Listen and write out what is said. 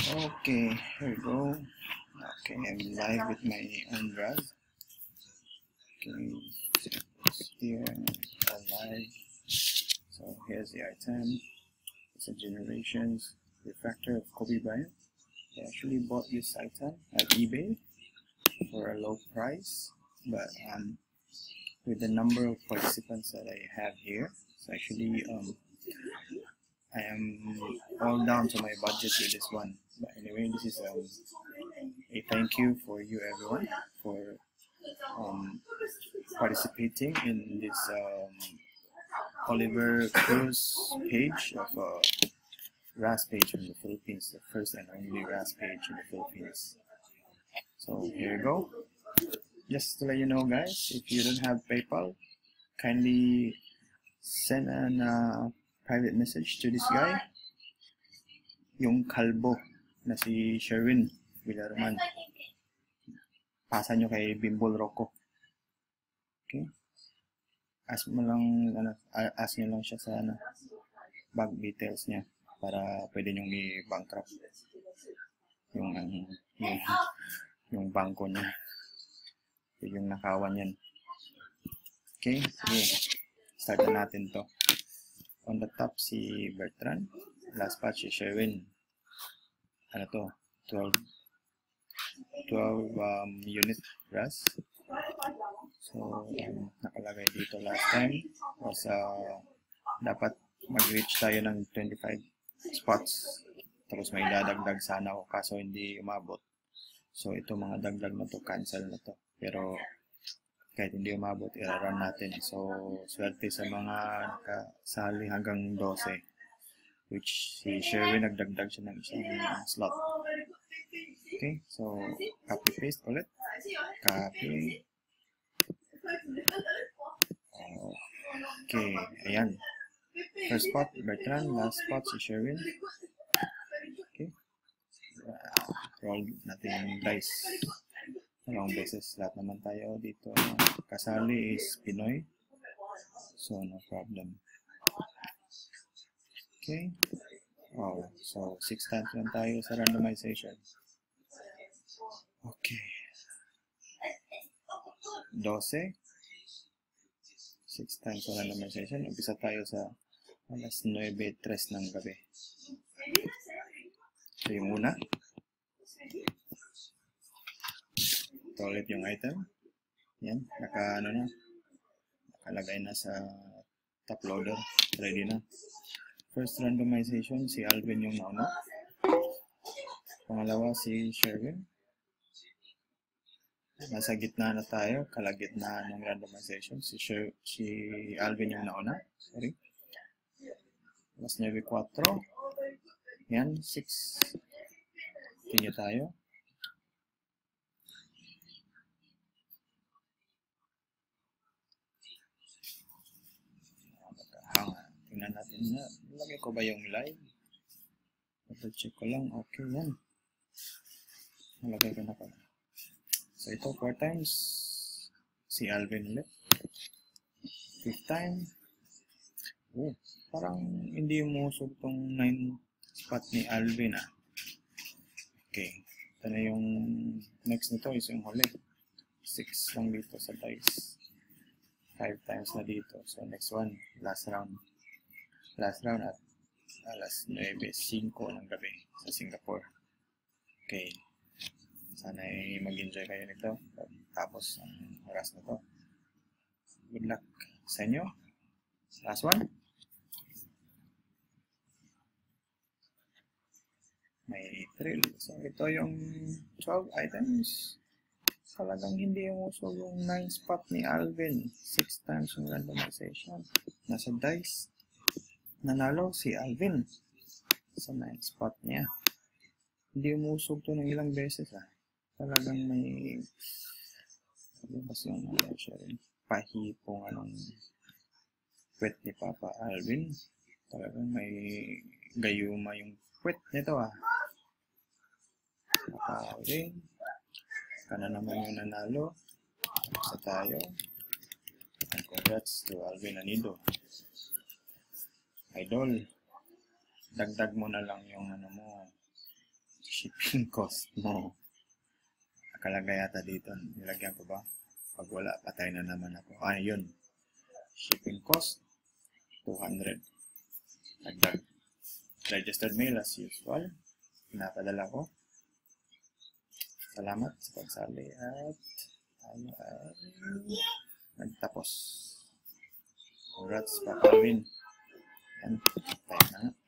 Okay, here we go. Okay, I'm live with my own brand. Okay, it's here, live. So here's the item. It's a Generations refractor of Kobe Bryant. I actually bought this item at eBay for a low price, but with the number of participants that I have here, it's actually I am all down to my budget with this one. But anyway, this is a thank you for you everyone for participating in this Oliver Cruz page of RAS page in the Philippines, the first and only RAS page in the Philippines. So here you go. Just to let you know, guys, if you don't have PayPal, kindly send a private message to this guy, yung kalbo na si Sherwin Villaroman. Pasa nyo kay Bimbol Rocco. Okay? Ask nyo lang siya sa bank details niya para pwede nyong i-bankrupt yung bangko niya. Yung nakawan yan. Okay? Sige. Start na natin to. On the top si Bertrand. Last patch si Sherwin. Ano to? 12 unit RAS. So, nakalagay dito last time was dapat mag-reach tayo ng 25 spots. Tapos may dadagdag sana ako kaso hindi umabot. So, ito mga dagdag na to, cancel na to. Pero, kahit hindi umabot, i-run natin. So, swerte sa mga nakasali hanggang 12. Which si Sherwin nagdagdag siya ng isang slot. Okay, so copy-paste ulit. Copy. Okay, ayan. First spot, Bertrand. Last spot, si Sherwin. Okay. Roll natin yung dice. Dalawang beses. Lahat naman tayo dito. Kasali is Pinoy. So, no problem. Okay. Oh, so 6 times lang tayo sa randomization. Okay. 12. 6 times sa randomization. Umpisa tayo sa alas 9:03 ng gabi. So, yung una. Ito ulit yung item. Yan. Nakalagay na sa top loader. Ready na. First randomization, si Alvin yung nauna. Pangalawa, si Sherwin. Nasa gitna na tayo, kalagitnaan ng randomization. Si Alvin yung nauna. Sorry. Mas 9-4. Yan, 6. Tingin tayo. Tingnan natin na. Lagay ko ba yung live? Check ko lang. Okay, yan. Nalagay ko na pala. So, ito 4 times. Si Alvin ulit. 5th time. Oh, parang hindi umusog tong 9 spot ni Alvin ah. Okay. Ito na yung next nito is yung huli. 6 lang dito sa dice. 5 times na dito. So, next one. Last round at alas 9:05 ng gabi sa Singapore. Okay. Sana ay mag-enjoy kayo nito. Tapos ang oras na to. Good luck sa inyo. Last one. May thrill. So ito yung 12 items. Talagang hindi umusog yung 9 spot ni Alvin. 6 times yung randomization. Nasa dice. Nanalo si Alvin sa 9 spot niya. Hindi umusog to ng ilang beses ah. Talagang may kasi yung pahipong kwet ni Papa Alvin. Talagang may gayuma yung kwet nito ah. Papa Alvin. Kana naman yung nanalo. Sa tayo. And congrats to Alvin Anido. Idol, dagdag mo na lang yung Shipping cost mo. Nakalagay yata dito. Nilagyan ko ba? Pag wala, patay na naman ako. Yun. Shipping cost, 200. Nagdag. Registered mail as usual. Pinapadala ko. Salamat sa pagsali at tayo ay nagtapos. Congrats, Papa Alvin. Yan. Tayo na.